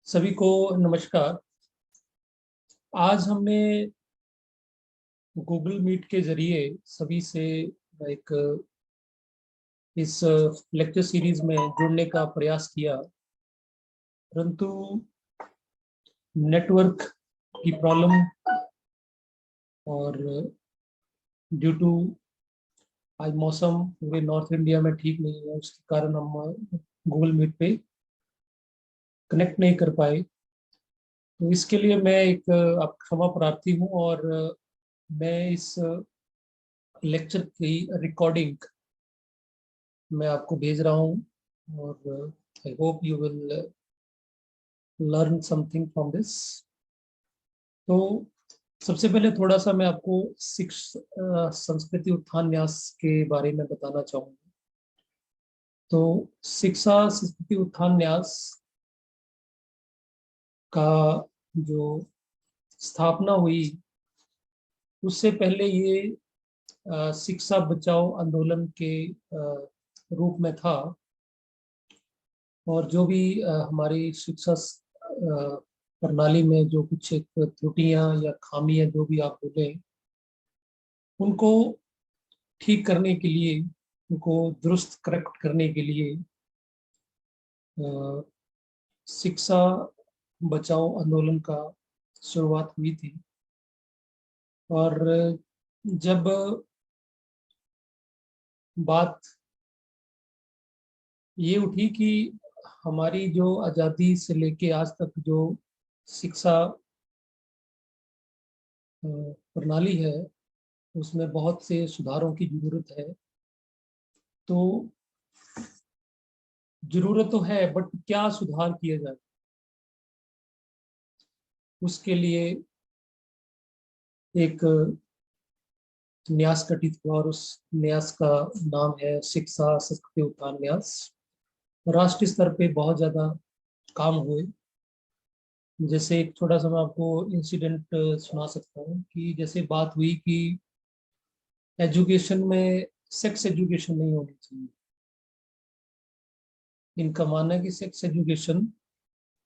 सभी को नमस्कार। आज हमने गूगल मीट के जरिए सभी से एक इस लेक्चर सीरीज में जुड़ने का प्रयास किया, परंतु नेटवर्क की प्रॉब्लम और ड्यू टू आज मौसम पूरे नॉर्थ इंडिया में ठीक नहीं है, उसके कारण हम गूगल मीट पे कनेक्ट नहीं कर पाए। तो इसके लिए मैं एक आप क्षमा प्रार्थी हूँ और मैं इस लेक्चर की रिकॉर्डिंग मैं आपको भेज रहा हूँ और I hope you will learn something from this. तो सबसे पहले थोड़ा सा मैं आपको संस्कृति उत्थान न्यास के बारे में बताना चाहूँगा। तो शिक्षा संस्कृति उत्थान न्यास का जो स्थापना हुई उससे पहले ये शिक्षा बचाओ आंदोलन के रूप में था। और जो भी हमारी शिक्षा प्रणाली में जो कुछ एक त्रुटियां या खामियां जो भी आप बोले, उनको ठीक करने के लिए, उनको दुरुस्त करेक्ट करने के लिए शिक्षा बचाओ आंदोलन का शुरुआत हुई थी। और जब बात ये उठी कि हमारी जो आज़ादी से लेके आज तक जो शिक्षा प्रणाली है उसमें बहुत से सुधारों की जरूरत है। तो जरूरत तो है, बट क्या सुधार किया जाए, उसके लिए एक न्यास गठित हुआ और उस न्यास का नाम है शिक्षा संस्कृति उत्थान न्यास। राष्ट्रीय स्तर पे बहुत ज्यादा काम हुए। जैसे एक छोटा सा मैं आपको इंसिडेंट सुना सकता हूँ कि जैसे बात हुई कि एजुकेशन में सेक्स एजुकेशन नहीं होनी चाहिए। इनका मानना है कि सेक्स एजुकेशन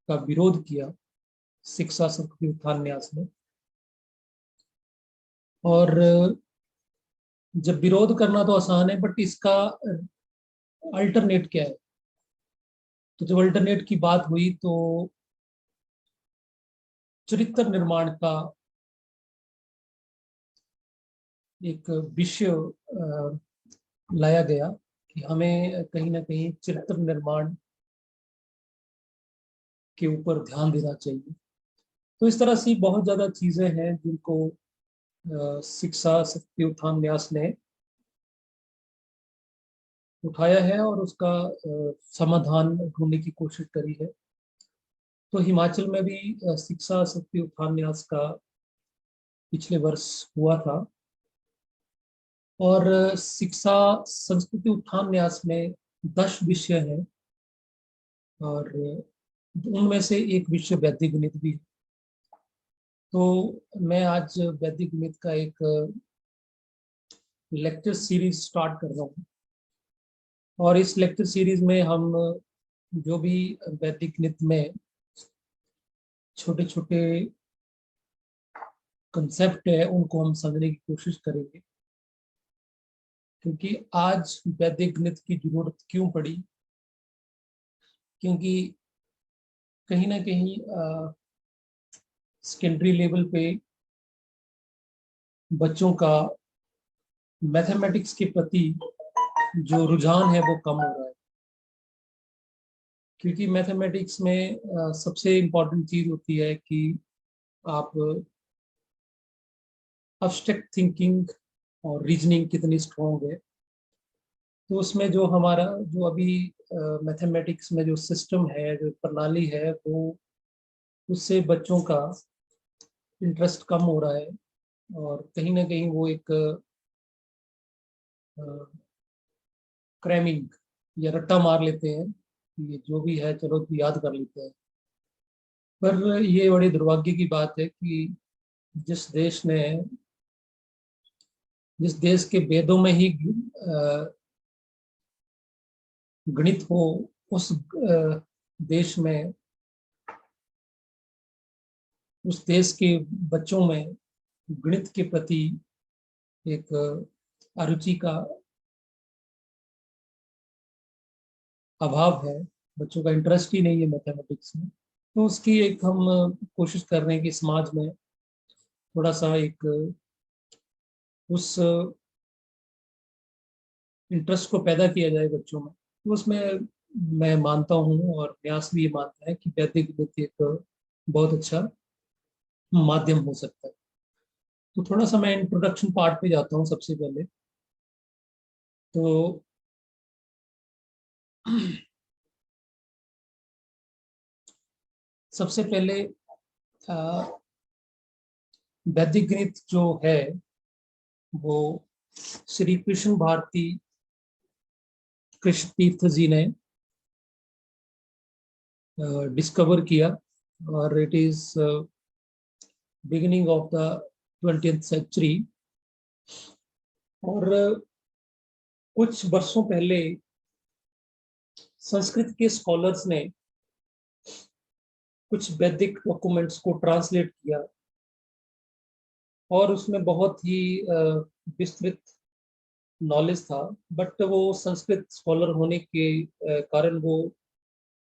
का विरोध किया शिक्षा संस्कृति उत्थान न्यास ने। और जब विरोध करना तो आसान है, बट इसका अल्टरनेट क्या है। तो जब अल्टरनेट की बात हुई तो चरित्र निर्माण का एक विषय लाया गया कि हमें कहीं ना कहीं चरित्र निर्माण के ऊपर ध्यान देना चाहिए। तो इस तरह से बहुत ज्यादा चीजें हैं जिनको शिक्षा शक्ति उत्थान न्यास ने उठाया है और उसका समाधान ढूंढने की कोशिश करी है। तो हिमाचल में भी शिक्षा शक्ति उत्थान न्यास का पिछले वर्ष हुआ था। और शिक्षा संस्कृति उत्थान न्यास में 10 विषय हैं और उनमें से एक विषय वैदिक गणित भी है। तो मैं आज वैदिक गणित का एक लेक्चर सीरीज स्टार्ट कर रहा हूँ और इस लेक्चर सीरीज में हम जो भी वैदिक गणित में छोटे छोटे कंसेप्ट है उनको हम समझने की कोशिश करेंगे। क्योंकि आज वैदिक गणित की जरूरत क्यों पड़ी, क्योंकि कहीं ना कहीं सेकेंडरी लेवल पे बच्चों का मैथमेटिक्स के प्रति जो रुझान है वो कम हो रहा है। क्योंकि मैथमेटिक्स में सबसे इम्पोर्टेंट चीज होती है कि आप अब्स्ट्रैक्ट थिंकिंग और रीजनिंग कितनी स्ट्रॉन्ग है। तो उसमें जो हमारा जो अभी मैथमेटिक्स में जो सिस्टम है, जो प्रणाली है, वो उससे बच्चों का इंटरेस्ट कम हो रहा है और कहीं ना कहीं वो एक क्रैमिंग या रट्टा मार लेते हैं, ये जो भी है चलो तो याद कर लेते हैं। पर ये बड़ी दुर्भाग्य की बात है कि जिस देश ने जिस देश के वेदों में ही गणित हो, उस देश में उस देश के बच्चों में गणित के प्रति एक अरुचि का अभाव है, बच्चों का इंटरेस्ट ही नहीं है मैथमेटिक्स में। तो उसकी एक हम कोशिश कर रहे हैं कि समाज में थोड़ा सा एक उस इंटरेस्ट को पैदा किया जाए बच्चों में। तो उसमें मैं मानता हूँ और न्यास भी ये मानता है कि वैदिक गणित एक बहुत अच्छा माध्यम हो सकता है। तो थोड़ा सा मैं इंट्रोडक्शन पार्ट पे जाता हूँ सबसे पहले। तो सबसे पहले अ, वैदिक गणित जो है वो श्री कृष्ण भारती कृष्ण तीर्थ जी ने डिस्कवर किया, और it is beginning of the 20th century. और कुछ वर्षों पहले संस्कृत के स्कॉलर्स ने कुछ वैदिक डॉक्यूमेंट्स को ट्रांसलेट किया, और उसमें बहुत ही विस्तृत नॉलेज था। बट वो संस्कृत स्कॉलर होने के कारण वो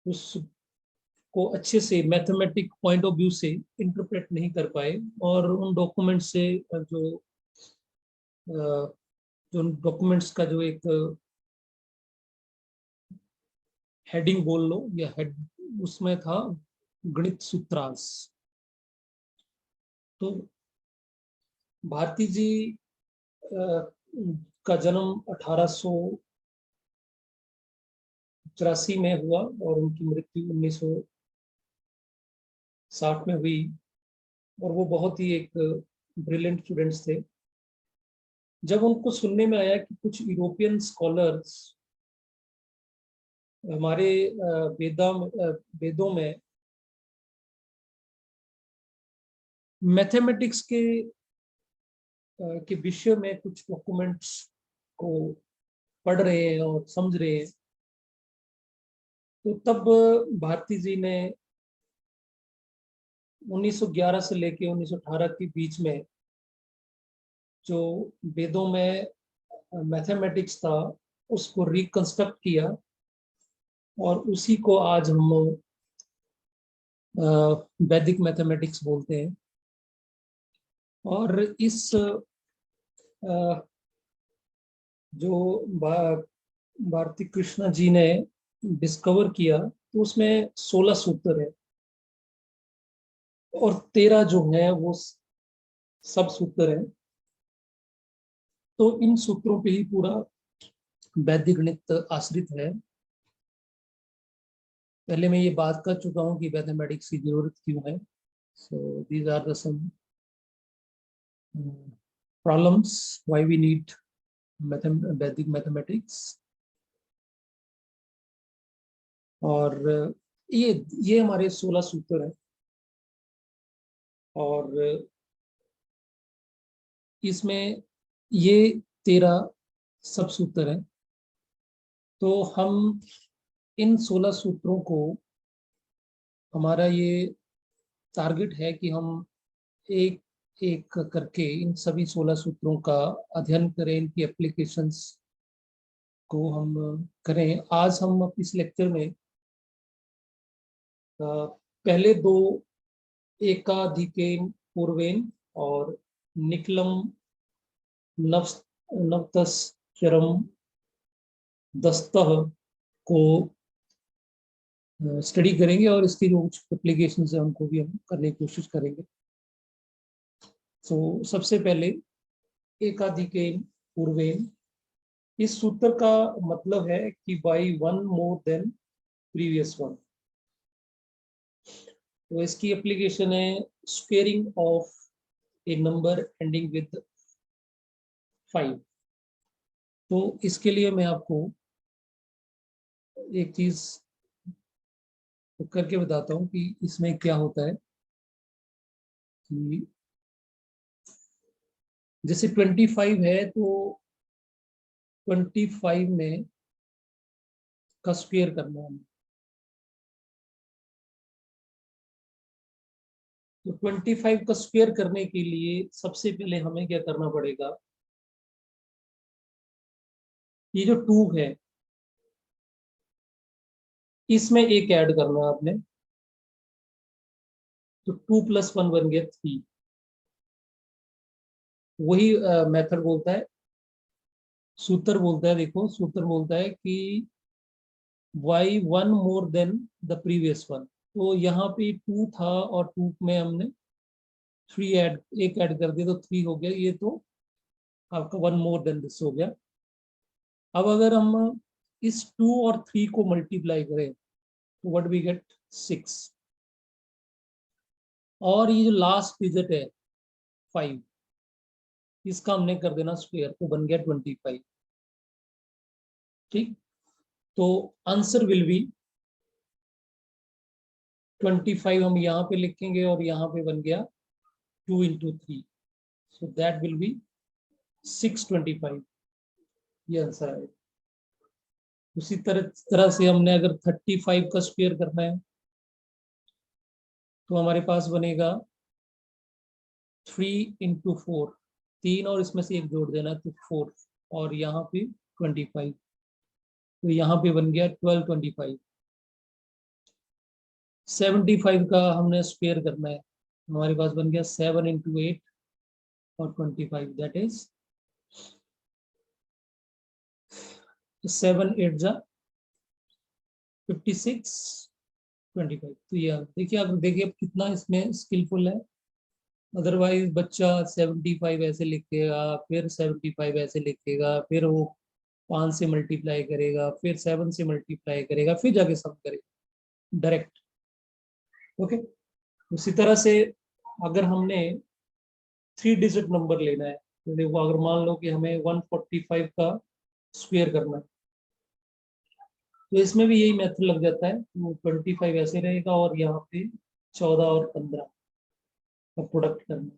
उसको अच्छे से मैथमेटिक पॉइंट ऑफ व्यू से इंटरप्रेट नहीं कर पाए, और उन डॉक्यूमेंट से अ, जो डॉक्यूमेंट्स का जो एक हेडिंग बोल लो या हेड, उसमें था गणित सूत्रांश। तो भारती जी का जन्म 1884 में हुआ, और उनकी मृत्यु 1960 में हुई। और वो बहुत ही एक ब्रिलियंट स्टूडेंट्स थे। जब उनको सुनने में आया कि कुछ यूरोपियन स्कॉलर्स हमारे वेदों में मैथमेटिक्स के विषय में कुछ डॉक्यूमेंट्स को पढ़ रहे हैं और समझ रहे हैं, तो तब भारती जी ने 1911 से लेके 1918 के बीच में जो वेदों में मैथमेटिक्स था उसको रिकंस्ट्रक्ट किया, और उसी को आज हम वैदिक मैथमेटिक्स बोलते हैं। और इस जो भारती कृष्णा जी ने डिस्कवर किया, तो उसमें 16 सूत्र है, और 13 जो है वो सब सूत्र है। तो इन सूत्रों पे ही पूरा वैदिक गणित आश्रित है। पहले मैं ये बात कर चुका हूँ कि मैथमेटिक्स की जरूरत क्यों है। So these are the some problems why we need Vedic mathematics. और ये हमारे 16 सूत्र हैं, और इसमें ये 13 सब सूत्र हैं। तो हम इन 16 सूत्रों को, हमारा ये टारगेट है कि हम एक एक करके इन सभी 16 सूत्रों का अध्ययन करें, इनकी एप्लीकेशंस को हम करें। आज हम इस लेक्चर में पहले दो एकाधिकेन पूर्वेन और निकलम नव नवतश्चरम दस्तः को स्टडी करेंगे, और इसकी जो एप्लीकेशन है उनको भी हम करने की कोशिश करेंगे। तो सबसे पहले एकाधिकेन पूर्वेन, इस सूत्र का मतलब है कि by one more than previous one. तो इसकी एप्लीकेशन है squaring of A number ending with 5। तो इसके लिए मैं आपको एक चीज करके बताता हूँ कि इसमें क्या होता है। कि जैसे 25 है, तो 25 में का स्क्वेयर करना है। तो 25 का स्क्वायर करने के लिए सबसे पहले हमें क्या करना पड़ेगा, ये जो 2 है इसमें एक ऐड करना है आपने, तो 2 + 1 बन गया 3। वही मेथड बोलता है, सूत्र बोलता है, देखो सूत्र बोलता है कि y1 more than the previous one. तो यहाँ पे 2 था और 2 में हमने 3 ऐड, एक ऐड कर दिया तो 3 हो गया, ये तो आपका 1 मोर देन दिस हो गया। अब अगर हम इस 2 और 3 को मल्टीप्लाई करें तो व्हाट वी गेट 6, और ये जो लास्ट डिजिट है 5, इसका हमने कर देना स्क्वायर, तो बन गया 25। ठीक, तो आंसर विल बी 25, हम यहाँ पे लिखेंगे और यहाँ पे बन गया 2 × 3, सो दैट विल बी 625, ये आंसर है। उसी तरह से हमने अगर 35 का स्क्वायर करना है तो हमारे पास बनेगा 3 × 4, 3 और इसमें से एक जोड़ देना तो 4, और यहाँ पे 25, तो यहाँ पे बन गया 1225। 75 का हमने स्क्वायर करना है, हमारे पास बन गया 7 × 8 और 25, दैट इज 7 8 जा 56, 25। तो ये देखिए, आप देखिए अब कितना इसमें स्किलफुल है। अदरवाइज बच्चा 75 ऐसे लिखेगा, फिर 75 ऐसे लिखेगा, फिर वो 5 से मल्टीप्लाई करेगा, फिर 7 से मल्टीप्लाई करेगा, फिर जाके सम करेगा डायरेक्ट। ओके, उसी तरह से अगर हमने 3 डिजिट नंबर लेना है, तो देखो अगर मान लो कि हमें 145 का स्क्वायर करना है, तो इसमें भी यही मेथड लग जाता है, वो 25 ऐसे रहेगा और यहाँ पे 14 और 15 का प्रोडक्ट करना है,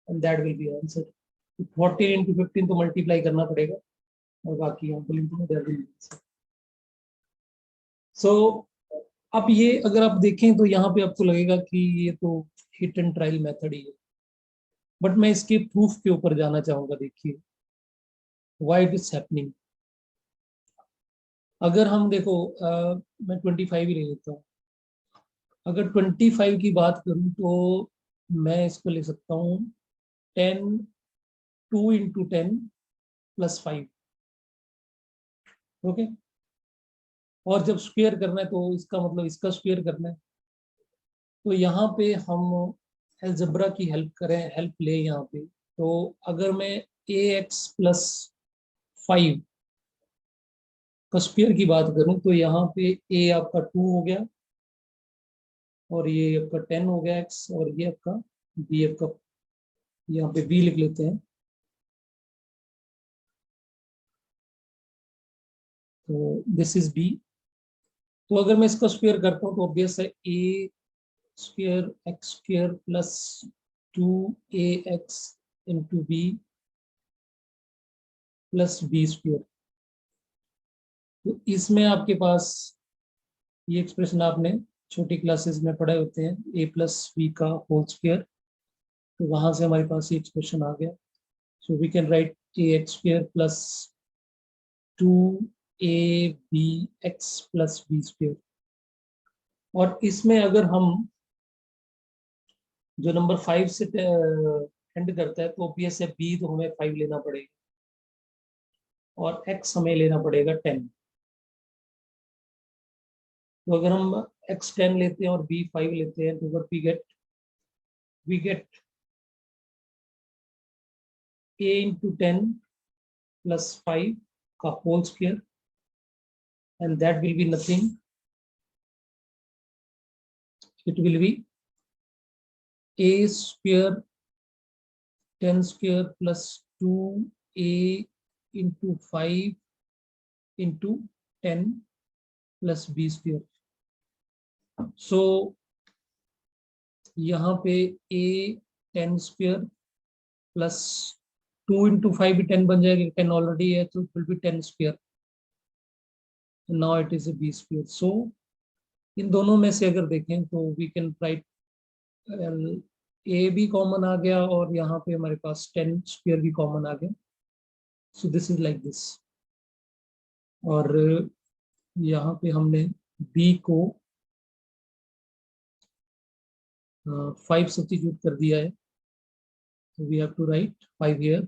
and that will B answer. 14 × 15 तो मल्टीप्लाई करना पड़ेगा, और बाकी यहाँ पे लिख दूंगा, दैट विल बी आंसर। सो अब ये अगर आप देखें तो यहाँ पे आपको लगेगा कि ये तो हिट एंड ट्रायल मेथड ही है, बट मैं इसके प्रूफ के ऊपर जाना चाहूंगा। देखिए व्हाई इट इज हैपनिंग। अगर हम देखो मैं 25 ही ले लेता हूँ। अगर 25 की बात करूं तो मैं इसको ले सकता हूँ 10, 2 × 10 + 5। ओके, और जब स्क्वायर करना है तो इसका मतलब इसका स्क्वायर करना है, तो यहाँ पे हम अलजेब्रा की हेल्प करें, हेल्प ले यहाँ पे। तो अगर मैं ax + 5 का स्क्वायर की बात करूं तो यहाँ पे a आपका 2 हो गया, और ये आपका 10 हो गया x, और ये आपका b, आपका यहाँ पे b लिख लेते हैं। तो दिस इज b। तो अगर मैं इसका स्क्वायर करता हूँ तो ऑब्वियस है a square x square + 2ax × b + b square. तो इसमें आपके पास ये एक्सप्रेशन आपने छोटी क्लासेस में पढ़े होते हैं, a + b का होल स्क्वायर, तो वहां से हमारे पास ये एक्सप्रेशन आ गया। So we can write ax² + 2abx + b²। और इसमें अगर हम जो नंबर 5 से एंड करता है तो ऑब्वियस है b तो हमें 5 लेना पड़ेगा, और x हमें लेना पड़ेगा 10। तो अगर हम x 10 लेते हैं और b 5 लेते हैं तो व्हाट वी गेट a × 10 + 5 का whole square, and that will be nothing, it will be a square 10² + 2a × 5 × 10 + b²। So यहाँ पे a 10² + 2 × 5 भी 10 बन जाएगा, 10 ऑलरेडी है तो it will B 10²। Now it is a b²। सो इन दोनों में से अगर देखें तो वी कैन राइट ए भी कॉमन आ गया और यहाँ पे हमारे पास 10 स्क्वायर भी कॉमन आ गया। So this is like this. और यहाँ पे हमने बी को 5 सब्स्टिट्यूट कर दिया है, so we have to write 5 here।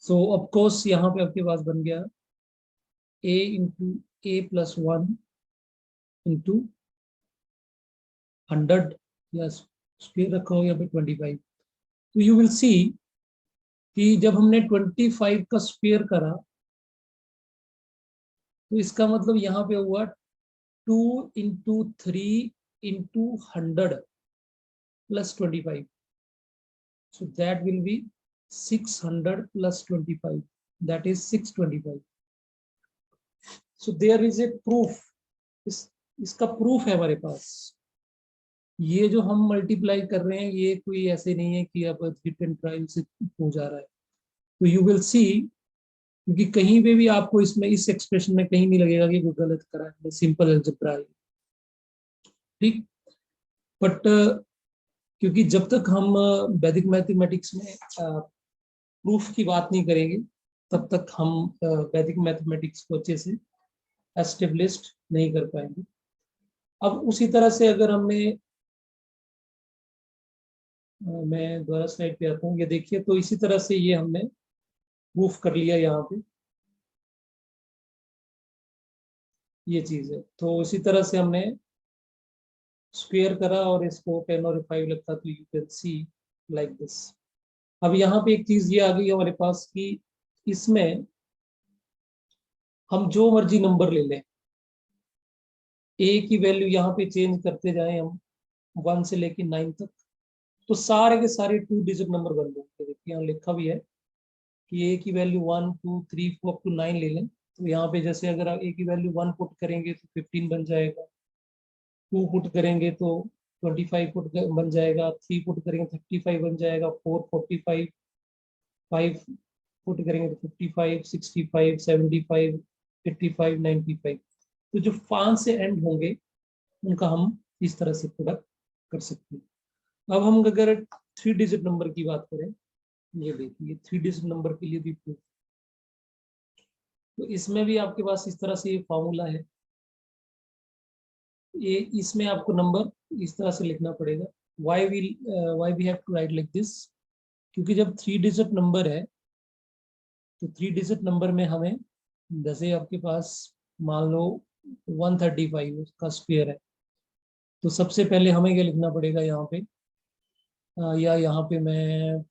so of course यहाँ पे आपके पास बन गया a into a plus 1 into 100 या स्क्वायर रखा हो यहाँ पे 25। तो यू विल सी कि जब हमने 25 का स्क्वायर करा तो इसका मतलब यहाँ पे हुआ 2 into 3 into 100 plus 25। so that will be 600 plus 25, that is 625। so there is a proof। इसका प्रूफ है हमारे पास। ये जो हम मल्टीप्लाई कर रहे हैं ये कोई ऐसे नहीं है कि अब हिट एंड ट्रायल से हो जा रहा है। तो यू विल सी, क्योंकि कहीं पे भी आपको इसमें इस एक्सप्रेशन में कहीं नहीं लगेगा कि कोई गलत करा है, सिंपल अलजेब्रा है। ठीक, बट क्योंकि जब तक हम वैदिक मैथमेटिक्स में प्रूफ की बात नहीं करेंगे तब तक हम वैदिक मैथमेटिक्स को अच्छे से एस्टेब्लिश्ड नहीं कर पाएंगे। अब उसी तरह से अगर हमने मैं दोबारा स्लाइड पे आता हूँ, ये देखिए, तो इसी तरह से ये हमने प्रूफ कर लिया यहाँ पे, ये चीज है। तो इसी तरह से हमने स्क्वायर करा और इसको 10 और 5 लगता, तो you can see like this. अब यहाँ पे एक चीज ये आ गई हमारे पास कि इसमें हम जो मर्जी नंबर ले लें, ए की वैल्यू यहाँ पे चेंज करते जाएं हम 1 से लेके 9 तक, तो सारे के सारे 2 डिजिट नंबर बन जाएंगे। देखिए यहाँ लिखा भी है कि ए की वैल्यू 1 2 3 4 अप टू 9 ले लें, तो यहाँ पे जैसे अगर आप ए की वैल्यू 1 पुट करेंगे तो 15 बन जाएगा, 2 पुट करेंगे तो 25 पुट बन जाएगा, 3 पुट करेंगे 35 बन जाएगा, 4 45, 5 पुट करेंगे तो 55 65 75 85 95। तो जो 5 से एंड होंगे उनका हम इस तरह से प्रोडक्ट कर सकते हैं। अब हम अगर 3 डिजिट नंबर की बात करें, ये देखिए 3 डिजिट नंबर के लिए भी प्रूफ, तो इसमें भी आपके पास इस तरह से ये फॉर्मूला है। ये इसमें आपको नंबर इस तरह से लिखना पड़ेगा, why we have to write like this, क्योंकि जब 3 डिजिट नंबर है तो 3 डिजिट नंबर में हमें, जैसे आपके पास मान लो 135 का स्क्वायर है, तो सबसे पहले हमें क्या लिखना पड़ेगा यहाँ पे, या यहाँ पे मैं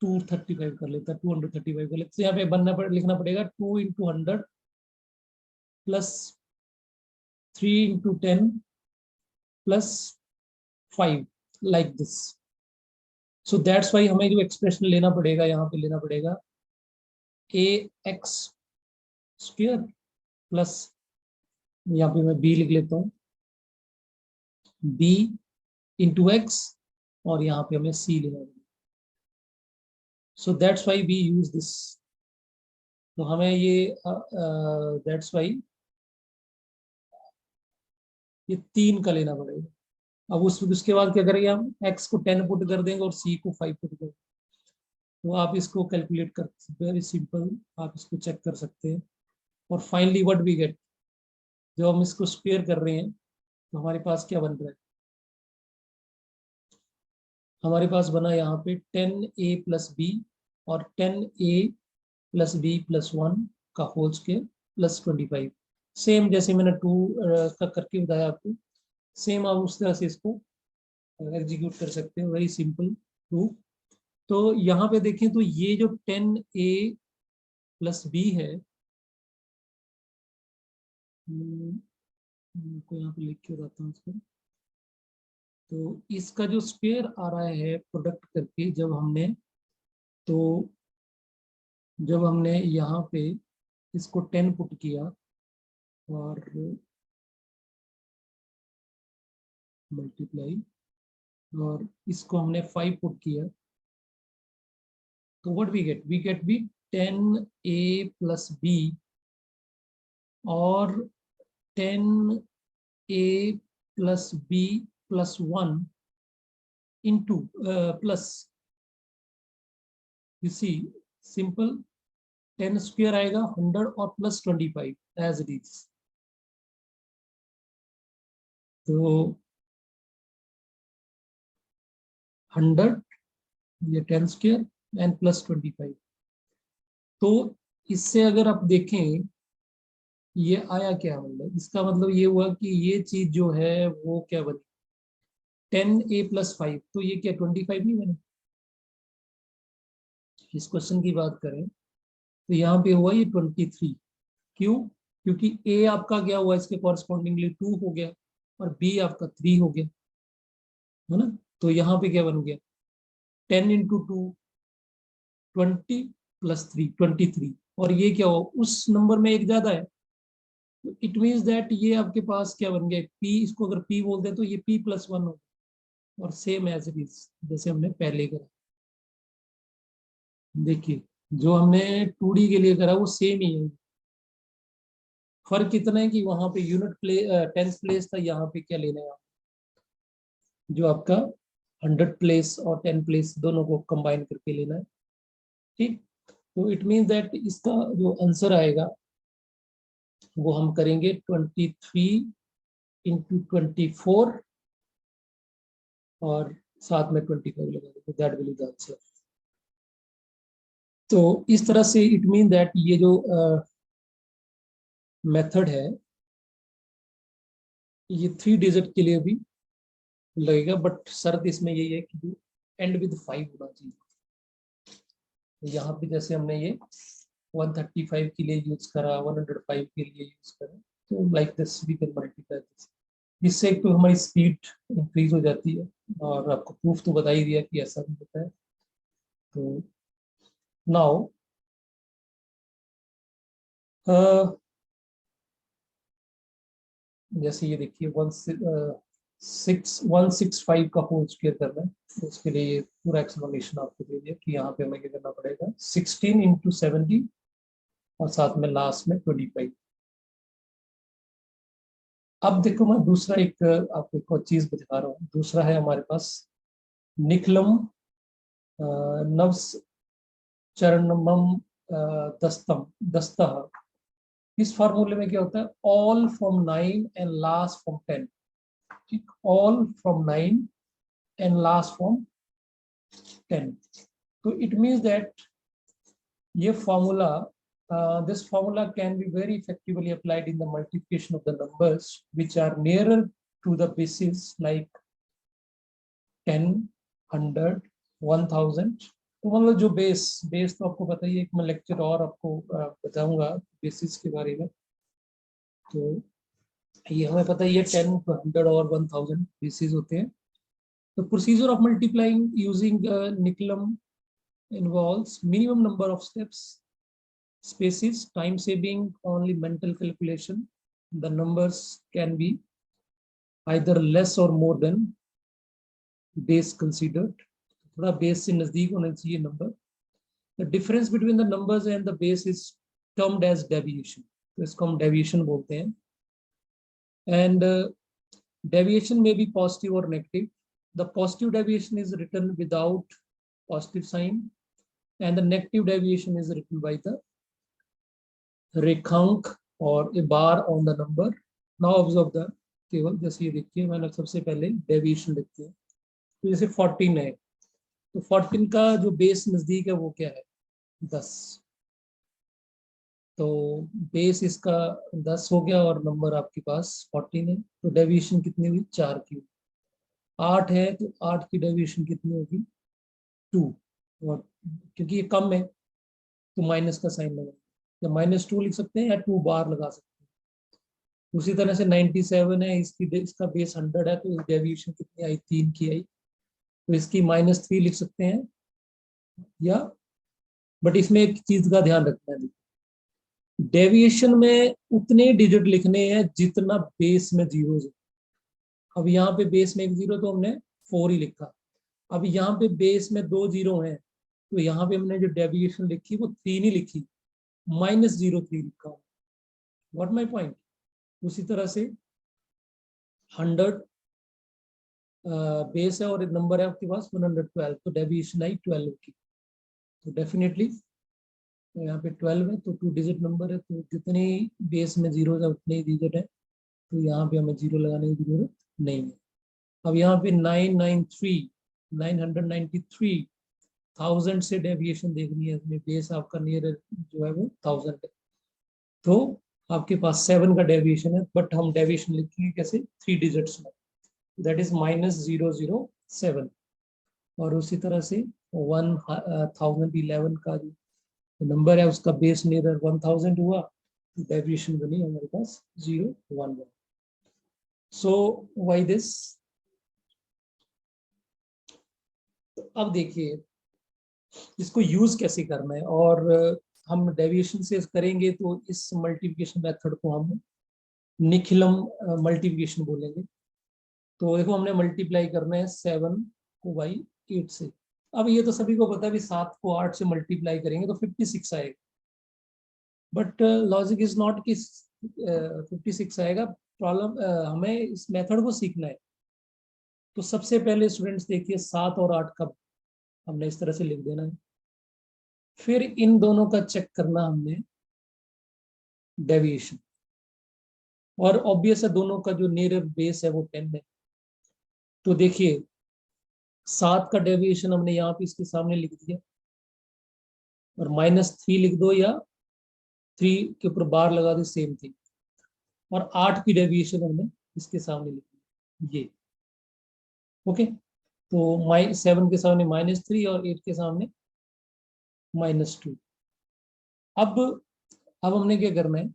235 कर लेता, 235 कर लेता, तो यहाँ पे लिखना पड़ेगा 2 into 100 plus 3 into 10 plus 5 like this. So that's Y हमें जो एक्सप्रेशन लेना पड़ेगा यहाँ पे लेना पड़ेगा ए एक्स स्क्वायर प्लस, यहाँ पे मैं बी लिख लेता हूँ, बी इंटू एक्स, और यहाँ पे हमें सी लेना पड़ेगा। So that's why we use this. तो हमें ये दैट्स वाई ये 3 का लेना पड़ेगा। अब उसके बाद क्या करेंगे, हम x को 10 पुट कर देंगे और c को 5 पुट कर देंगे। तो आप इसको कैलकुलेट कर, वेरी सिंपल, आप इसको चेक कर सकते हैं। और फाइनली व्हाट वी गेट, जब हम इसको स्क्वायर कर रहे हैं तो हमारे पास क्या बन रहा है, हमारे पास बना यहाँ पे 10a प्लस बी और 10a प्लस बी प्लस 1 का होल स्क्वायर प्लस 25। सेम जैसे मैंने 2 का करके बताया आपको, सेम आप उस तरह से इसको एग्जीक्यूट कर सकते हो, वेरी सिंपल प्रूफ। तो यहाँ पे देखें तो ये जो 10a प्लस बी है, को यहाँ पे लिख के बताता हूँ इसको। तो इसका जो स्क्वायर आ रहा है प्रोडक्ट करके, तो जब हमने यहाँ पे इसको 10 पुट किया और मल्टीप्लाई, और इसको हमने 5 पुट किया, तो व्हाट वी गेट भी 10a प्लस बी और 10 a plus b plus 1 into plus, you see, simple 10 square आएगा 100 और plus 25 as it is. तो 100 ये 10 square and plus 25. तो इससे अगर आप देखें ये आया क्या, मतलब इसका मतलब ये हुआ कि ये चीज जो है वो क्या बनी 10a plus 5, तो ये क्या 25 नहीं बने। इस क्वेश्चन की बात करें तो यहाँ पे हुआ ये 23। क्यों? क्योंकि a आपका क्या हुआ इसके कॉरस्पॉन्डिंगली 2 हो गया और b आपका 3 हो गया, है ना। तो यहाँ पे क्या बन गया 10 इंटू 2 20 प्लस 3 23, और ये क्या हो उस नंबर में एक ज्यादा है, तो इट मीन्स दैट ये आपके पास क्या बन गया p, इसको अगर p बोलते हैं तो ये p प्लस 1 हो, और सेम एज इट इज जैसे हमने पहले करा। देखिए जो हमने 2D के लिए करा वो सेम ही है, फर्क इतना है कि वहां पे यूनिट प्ले 10th प्लेस था, यहाँ पे क्या लेना है जो आपका 100 प्लेस और 10 प्लेस दोनों को कंबाइन करके लेना है, ठीक। तो इट मीन्स दैट इसका जो आंसर आएगा वो हम करेंगे 23 इंटू 24 और साथ में 25 लगा देंगे, that will be the answer. तो इस तरह से इट मीन दैट ये जो मेथड है ये 3 डिजिट के लिए भी लगेगा, बट शर्त इसमें यही है कि एंड विद 5 होना चाहिए। तो यहाँ पे जैसे हमने ये 135 के लिए यूज करा, 105 के लिए यूज करा, तो like this we can multiply this. इससे एक तो हमारी स्पीड इंक्रीज हो जाती है, और आपको प्रूफ तो बता ही दिया कि ऐसा भी होता है। तो नाउ जैसे ये देखिए 165 का होल स्क्वायर करना है, तो उसके लिए ये पूरा एक्सप्लेनेशन आपको दे दिया कि यहाँ पे हमें क्या करना पड़ेगा 16 इंटू 70 और साथ में लास्ट में 25। अब देखो मैं दूसरा एक आपको एक और चीज बता रहा हूँ। दूसरा है हमारे पास निखलम नवस चरणमम दस्तम दस्तः। इस फार्मूले में क्या होता है all from 9 and last from 10, ठीक, all from 9 and last from 10. So it means that ये formula, this formula can be very effectively applied in the multiplication of the numbers which are nearer to the basis like 10, 100, 1000। तो मतलब जो base तो आपको बताइए, एक मैं lecture और आपको बताऊंगा बेसिस के बारे में। तो ये हमें पता है ये 10, 100 और 1000 बेसिस होते हैं। The procedure of multiplying using Nicolam involves minimum number of steps, spaces, time saving, only mental calculation. The numbers can be either less or more than base considered. थोड़ा base से नजदीक होना चाहिए number. The difference between the numbers and the base is termed as deviation. तो इसको हम deviation बोलते हैं. And deviation may be positive or negative. The positive deviation is written without positive sign, and the negative deviation is written by the रेखांक और a bar on the number. Now observe the table. जैसे ये देखिए मैंने सबसे पहले deviation लिखते हैं, तो जैसे 14 है, तो 14 का जो बेस नजदीक है वो क्या है 10, तो बेस इसका 10 हो गया और नंबर आपके पास 14 है, तो डेविएशन कितनी हुई 4 की। 8 है तो 8 की डेविएशन कितनी होगी 2, और क्योंकि ये कम है तो माइनस का साइन लगा, या -2 लिख सकते हैं या 2 बार लगा सकते हैं। उसी तरह से 97 है, इसका बेस 100 है, तो डेविएशन कितनी आई 3 की आई, तो इसकी -3 लिख सकते हैं, या बट इसमें एक चीज का ध्यान रखना है, डेविएशन में उतने डिजिट लिखने हैं जितना बेस में जीरो है। अब यहाँ पे बेस में एक जीरो तो हमने 4 ही लिखा, अब यहाँ पे बेस में 2 जीरो हैं, तो यहाँ पे हमने जो डेविएशन लिखी वो 3 ही लिखी, -03 लिखा। What my point. उसी तरह से 100 बेस है और नंबर है आपके पास 112, तो डेविएशन आई 12 की। तो डेफिनेटली यहाँ पे 12 है, तो 2 डिजिट नंबर है, तो जितने बेस में जीरो है उतने ही डिजिट है, तो यहाँ पे हमें जीरो लगाने की जरूरत नहीं है। अब यहाँ पे 993 से डेविएशन देखनी है, इसमें बेस आपका नियर जो है वो 1000 है, तो आपके पास 7 का डेविएशन है, बट हम डेविएशन लिखेंगे कैसे, 3 डिजिट्स में, दैट इज -007। और उसी तरह से 1011 का जो नंबर है उसका बेस नियर 1000 हुआ, डेविएशन बनी हमारे पास 011। So why this. तो अब देखिए इसको यूज कैसे करना है, और हम डेविएशन से करेंगे तो इस मल्टीप्लिकेशन मेथड को हम निखिलम मल्टीप्लिकेशन बोलेंगे। तो देखो हमने मल्टीप्लाई करना है 7 को बाई 8 से। अब ये तो सभी को पता है भी 7 को 8 से मल्टीप्लाई करेंगे तो 56 आएगा, बट लॉजिक इज नॉट कि 56 आएगा। प्रॉब्लम हमें इस मेथड को सीखना है। तो सबसे पहले स्टूडेंट्स देखिए 7 और 8 का हमने इस तरह से लिख देना है, फिर इन दोनों का चेक करना हमने डेविएशन, और ऑब्वियस है दोनों का जो नियर बेस है वो 10 है। तो देखिए 7 का डेविएशन हमने यहाँ पे इसके सामने लिख दिया, और -3 लिख दो या 3 के ऊपर बार लगा दो, सेम थिंग। और 8 की डेविएशन हमने इसके सामने लिख दी, ये ओके। तो 7 के सामने -3 और 8 के सामने -2। अब हमने क्या करना है,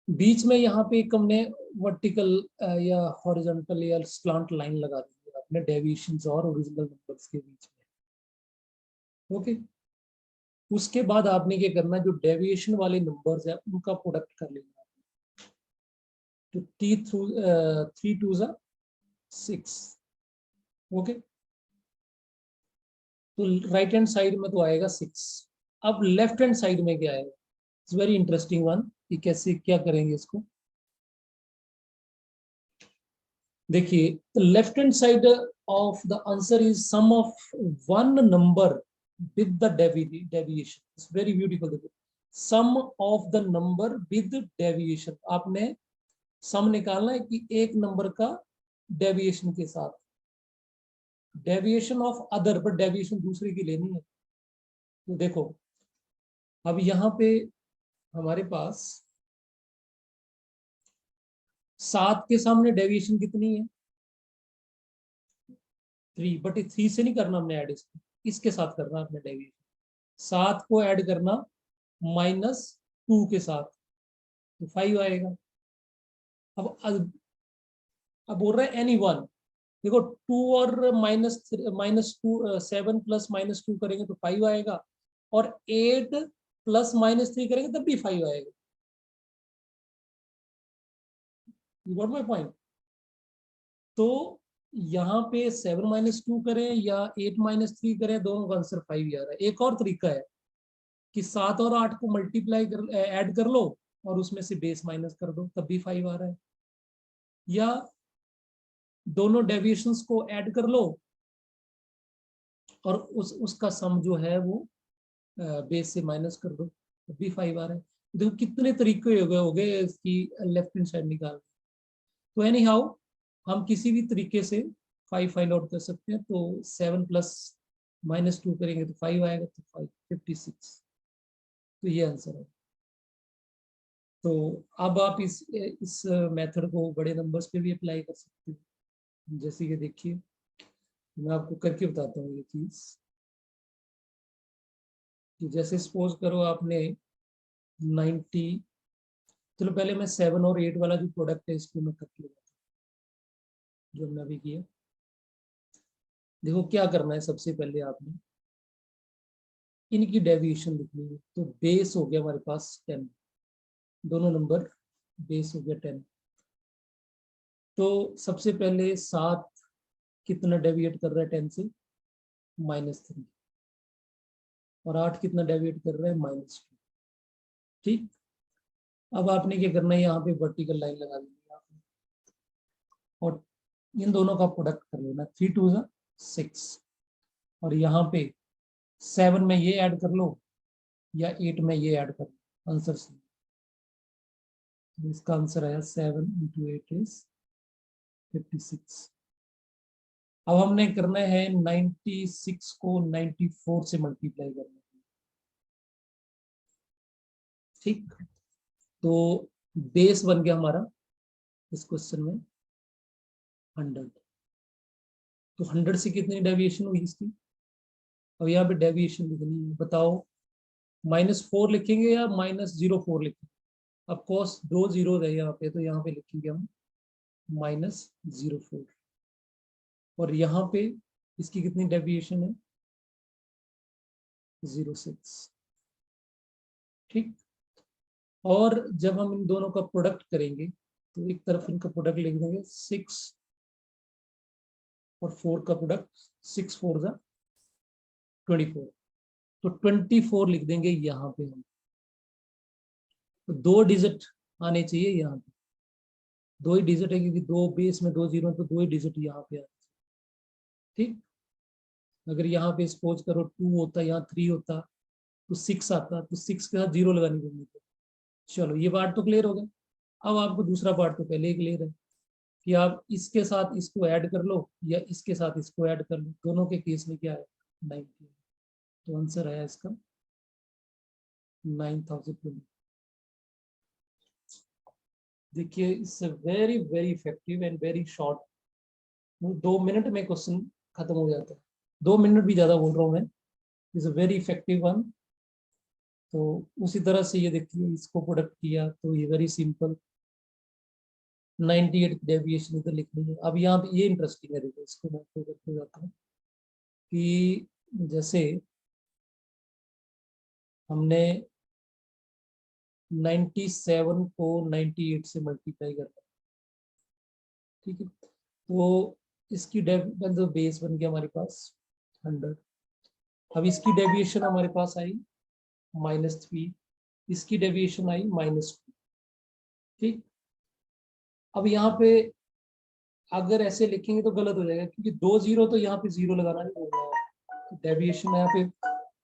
बीच में यहाँ पे एक हमने वर्टिकल या हॉरिजॉन्टल या स्लांट लाइन लगा दी है अपने डेविएशंस और ओरिजिनल नंबर्स के बीच में, ओके। उसके बाद आपने क्या करना है, जो डेविएशन वाले नंबर्स है उनका प्रोडक्ट कर लेना। तो 3 2 6, ओके। तो राइट हैंड साइड में तो आएगा 6। अब लेफ्ट हैंड साइड में क्या आएगा, इट्स वेरी इंटरेस्टिंग वन, कि कैसे क्या करेंगे इसको। देखिए left hand side of the answer is sum of one number with the deviation. It's very beautiful. देखो sum of the number with deviation, आपने सम निकालना है कि एक नंबर का डेविएशन के साथ, deviation of other, but deviation दूसरे की लेनी है। तो देखो अब यहाँ पे हमारे पास 7 के सामने डेविएशन कितनी है, 3, बट 3 से नहीं करना हमने ऐड, इसके साथ करना आपने डेविएशन। 7 को ऐड करना -2 के साथ, तो 5 आएगा। अब बोल रहा है एनी वन। देखो 2 और -2 7 प्लस -2 करेंगे तो 5 आएगा, और 8 प्लस -3 करेंगे तब भी 5 आएगा। You got my point. तो यहाँ पे 7 - 2 करें या 8 - 3 करें, दोनों का आंसर 5 ही आ रहा है। एक और तरीका है कि 7 और 8 को मल्टीप्लाई कर ऐड कर लो और उसमें से बेस माइनस कर दो, तब भी 5 आ रहा है। या दोनों डेविएशंस को ऐड कर लो और उसका सम जो है वो बेस से माइनस कर दो, तब भी 5 आ रहा है। देखो कितने तरीके हो गए इसकी लेफ्ट हैंड साइड निकाल। तो एनी हाउ हम किसी भी तरीके से 5 फाइंड आउट कर सकते हैं। तो 7 प्लस -2 करेंगे तो 5 आएगा, तो 56। तो ये आंसर है। तो अब आप इस मेथड को बड़े नंबर्स पे भी अप्लाई कर सकते हो। जैसे कि देखिए मैं आपको करके बताता हूँ ये चीज, कि जैसे सपोज करो आपने 90, चलो पहले मैं 7 और 8 वाला जो प्रोडक्ट है इसको मैं करके बताता हूँ जो हमने अभी किया। देखो क्या करना है, सबसे पहले आपने इनकी डेविएशन लिखनी है। तो बेस हो गया हमारे पास 10, दोनों नंबर बेस हो गया 10। तो सबसे पहले 7 कितना डेविएट कर रहा है 10 से, -3, और 8 कितना डेविएट कर रहा है, -2। ठीक। अब आपने क्या करना है, यहाँ पे वर्टिकल लाइन लगा देनी है आपने, और इन दोनों का प्रोडक्ट कर लेना, 3 2 6, और यहाँ पे 7 में ये ऐड कर लो या 8 में ये ऐड कर लो, आंसर सी। तो इसका आंसर आया 7 × 8 इज 56। अब हमने करना है 96 को 94 से मल्टीप्लाई करना है, ठीक। तो बेस बन गया हमारा इस क्वेश्चन में 100। तो 100 से कितनी डेविएशन हुई इसकी, अब यहाँ पे डेविएशन लिखनी है, बताओ -4 लिखेंगे या -04 लिखेंगे। अब कोर्स 2 जीरो है यहाँ पे, तो यहाँ पे लिखेंगे हम -04, और यहाँ पे इसकी कितनी डेविएशन है, 06, ठीक। और जब हम इन दोनों का प्रोडक्ट करेंगे तो एक तरफ इनका प्रोडक्ट लिख देंगे 6 और 4 का प्रोडक्ट, 6 4 जा 24, तो 24 लिख देंगे यहाँ पे हम। तो 2 डिजिट आने चाहिए यहाँ पे, 2 ही डिजिट है क्योंकि 2 बेस में 2 जीरो, तो 2 ही डिजिट यहाँ पे आने चाहिए, ठीक। अगर यहाँ पे सपोज करो 2 होता, यहाँ 3 होता, तो 6 आता, तो 6 के साथ 0 लगानी पड़ेगी। चलो ये पार्ट तो क्लियर हो गया। अब आपको दूसरा पार्ट तो पहले ही क्लियर है कि आप इसके साथ इसको ऐड कर लो या इसके साथ इसको ऐड कर लो, दोनों के केस में क्या है 90। तो आंसर है इसका 9020। देखिए it's very very effective and very short, 2 minute में क्वेश्चन खत्म हो जाता है, 2 मिनट भी ज्यादा बोल रहा हूँ मैं, is a very effective one. तो उसी तरह से ये देखिए इसको प्रोडक्ट किया, तो ये वेरी सिंपल 98 डेविएशन इधर लिखनी है। अब यहाँ पे ये इंटरेस्टिंग है, देखो इसको मैं आपको करके जाता हूँ कि जैसे हमने 97 को 98 से मल्टीप्लाई करना, ठीक है। तो इसकी जो बेस बन गया हमारे पास 100। अब इसकी डेविएशन हमारे पास आई -3, इसकी डेविएशन आई -2, ठीक। अब यहाँ पे अगर ऐसे लिखेंगे तो गलत हो जाएगा क्योंकि 2 जीरो, तो यहाँ पे 0 लगाना नहीं होगा, तो डेविएशन यहाँ पे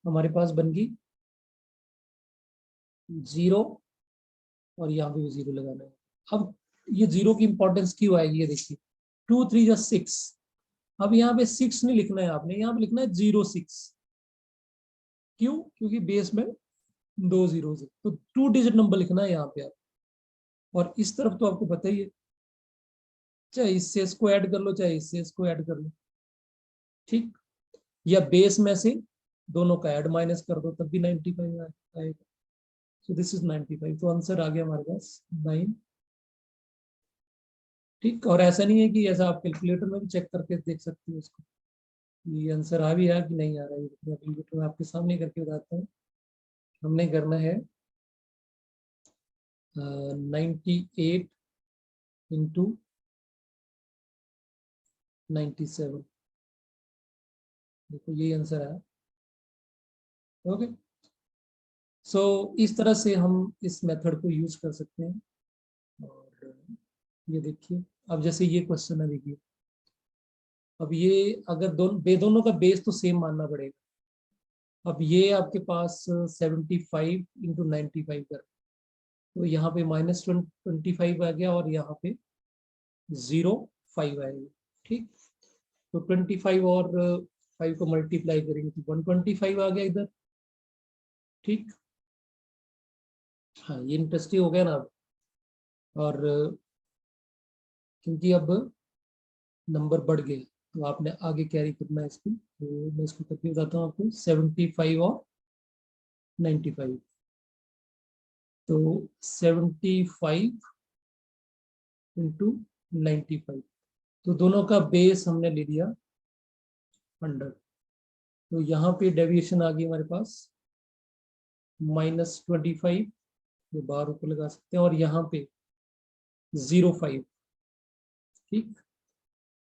हमारे पास बन गई 0, और यहाँ पे भी 0 लगाना है। अब ये 0 की इंपॉर्टेंस क्यों आएगी, ये देखिए 2 3 जा 6। अब यहाँ पे 6 नहीं लिखना है आपने, यहाँ पे लिखना है 06। क्यों, क्योंकि बेस में 2 जीरो है, तो 2 डिजिट नंबर लिखना है यहाँ पे आप। और इस तरफ तो आपको पता ही है, चाहे इससे इसको ऐड कर लो चाहे इससे इसको ऐड कर लो, ठीक। या बेस में से दोनों का ऐड माइनस कर दो तब भी 95 आएगा। सो दिस इज 95, तो आंसर आ गया हमारे पास 9, ठीक। और ऐसा नहीं है कि ऐसा आप कैलकुलेटर में भी चेक करके देख सकते हो उसको, ये आंसर आ भी रहा कि नहीं आ रहा है, कैलकुलेटर में आपके सामने करके बताता हूँ। हमने करना है 98 इंटू 97, देखो यही आंसर आया, ओके। सो इस तरह से हम इस मेथड को यूज कर सकते हैं। और ये देखिए, अब जैसे ये क्वेश्चन है, देखिए अब ये अगर दोनों का बेस तो सेम मानना पड़ेगा। अब ये आपके पास 75 इंटू 95 कर, तो यहाँ पे -25 आ गया और यहाँ पे 05 आएगा, ठीक। तो 25 और 5 को मल्टीप्लाई करेंगे तो 125 आ गया इधर, ठीक। हाँ ये इंटरेस्टिंग हो गया ना अब। और क्योंकि अब नंबर बढ़ गए तो आपने आगे कैरी करना है इसको, तो मैं इसको करके बताता हूँ आपको 75 और 95। तो 75 इंटू 95, तो दोनों का बेस हमने ले लिया 100। तो यहाँ पे डेविएशन आ गई हमारे पास -25, ये बार ऊपर लगा सकते हैं, और यहाँ पे 05, ठीक।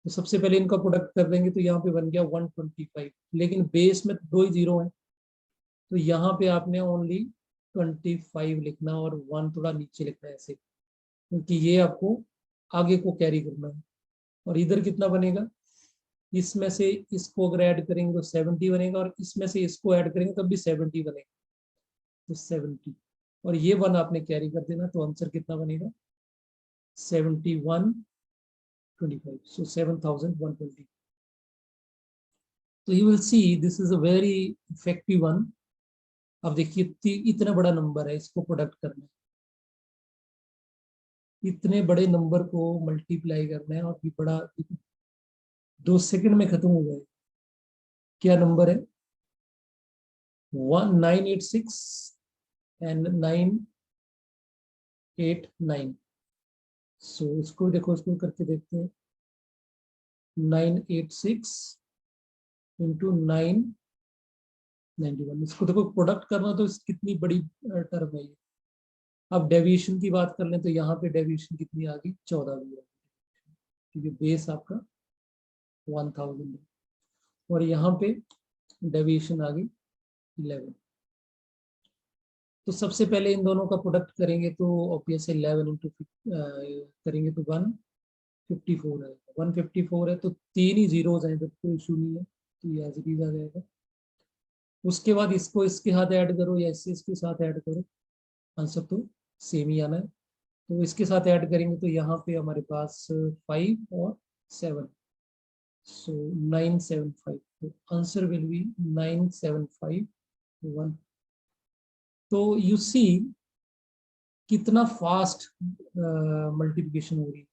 तो सबसे पहले इनका प्रोडक्ट कर देंगे तो यहाँ पे बन गया 125, लेकिन बेस में 2 ही जीरो है, तो यहाँ पे आपने ओनली 25 लिखना और 1 थोड़ा नीचे लिखना है ऐसे, क्योंकि ये आपको आगे को कैरी करना है। और इधर कितना बनेगा, इसमें से इसको अगर ऐड करेंगे तो 70 बनेगा, और इसमें से इसको ऐड करेंगे तब भी 70 बनेगा, तो 70, और ये 1 आपने कैरी कर देना, तो आंसर कितना बनेगा 7125, so 7120. तो you will see this is a very effective one. अब देखिए इतना बड़ा नंबर है, इसको प्रोडक्ट करना है, इतने बड़े नंबर को मल्टीप्लाई करना है, और भी बड़ा 2 सेकंड में खत्म हो जाएगा। क्या नंबर है 1986 एंड 989। सो इसको देखो, इसको करके देखते हैं, 986 इंटू 991, इसको देखो प्रोडक्ट करना, तो कितनी बड़ी टर्म है ये। अब डेविएशन की बात कर लें तो यहाँ पे डेविएशन कितनी आ गई, 14 भी आ गई, क्योंकि बेस आपका 1000 है, और यहाँ पे डेविएशन आ गई 11। तो सबसे पहले इन दोनों का प्रोडक्ट करेंगे, तो ऑब्वियस 11 इंटू करेंगे तो 154 है, 154 है, तो 3 ही जीरोज हैं, तो कोई इशू नहीं है, तो ये एज इट इज आ जाएगा। उसके बाद इसको इसके साथ ऐड करो या इसके साथ ऐड करो, आंसर तो सेम ही आना है। तो इसके साथ ऐड करेंगे तो यहाँ पे हमारे पास 5 और 7, सो 975, तो आंसर विल बी 9751। तो यू सी कितना फास्ट मल्टीप्लिकेशन हो रही है।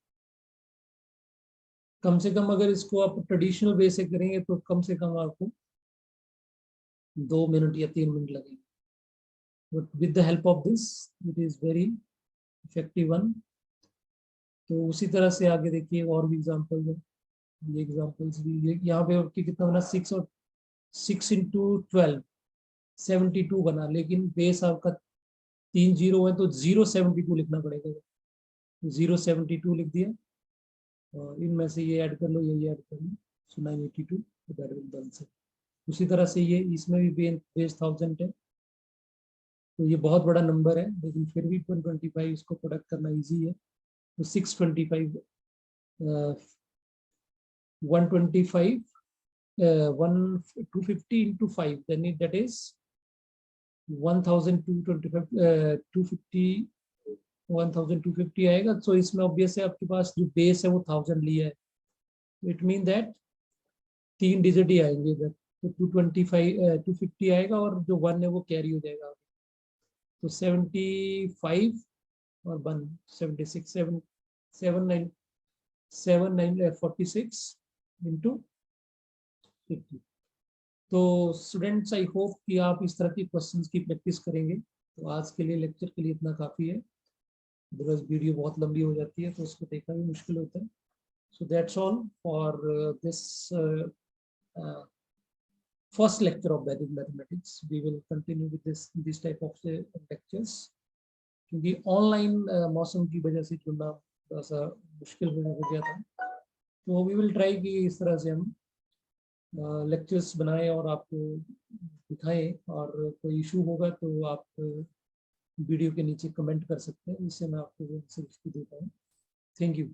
कम से कम अगर इसको आप ट्रेडिशनल वे से करेंगे तो कम से कम आपको 2 मिनट या 3 मिनट लगेंगे, but with the help of this it is very effective one. तो उसी तरह से आगे देखिए और भी एग्जांपल है, ये एग्जांपल्स भी यहाँ पे आपकी कितना बना 6 और 6 इंटू 12 72 बना, लेकिन बेस आपका 3 जीरो है, तो 072 लिखना पड़ेगा, 072 लिख दिया, और इनमें से ये ऐड कर लो, ये ऐड कर लो, सो 982, तो दैट विल बी आंसर। उसी तरह से ये इसमें भी बेस 1000 है, तो ये बहुत बड़ा नंबर है, लेकिन फिर भी 125 इसको प्रोडक्ट करना इजी है। तो 625 125 250 into 5, then that is 1225 250 1250 आएगा। तो इसमें ऑब्वियस है आपके पास जो बेस है वो 1000 लिया है, इट मीन दैट 3 डिजिट ही आएंगे इधर, तो 250 आएगा, और जो 1 है वो कैरी हो जाएगा, तो 75 और 1 76 7 7 9 7 9 46 इंटू 50। तो स्टूडेंट्स आई होप कि आप इस तरह की क्वेश्चंस की प्रैक्टिस करेंगे। तो आज के लिए लेक्चर के लिए इतना काफ़ी है, अदरवाइज वीडियो बहुत लंबी हो जाती है तो उसको देखना भी मुश्किल होता है। So that's all for this first lecture of Vedic mathematics. We will continue with this type of lectures, क्योंकि ऑनलाइन मौसम की वजह से चुनना थोड़ा सा मुश्किल हो गया था। तो वी विल ट्राई कि इस तरह से हम लेक्चर्स बनाएं और आपको दिखाएं, और कोई इशू होगा तो आप वीडियो के नीचे कमेंट कर सकते हैं, जिससे मैं आपको आंसर दे पाऊँ। Thank you.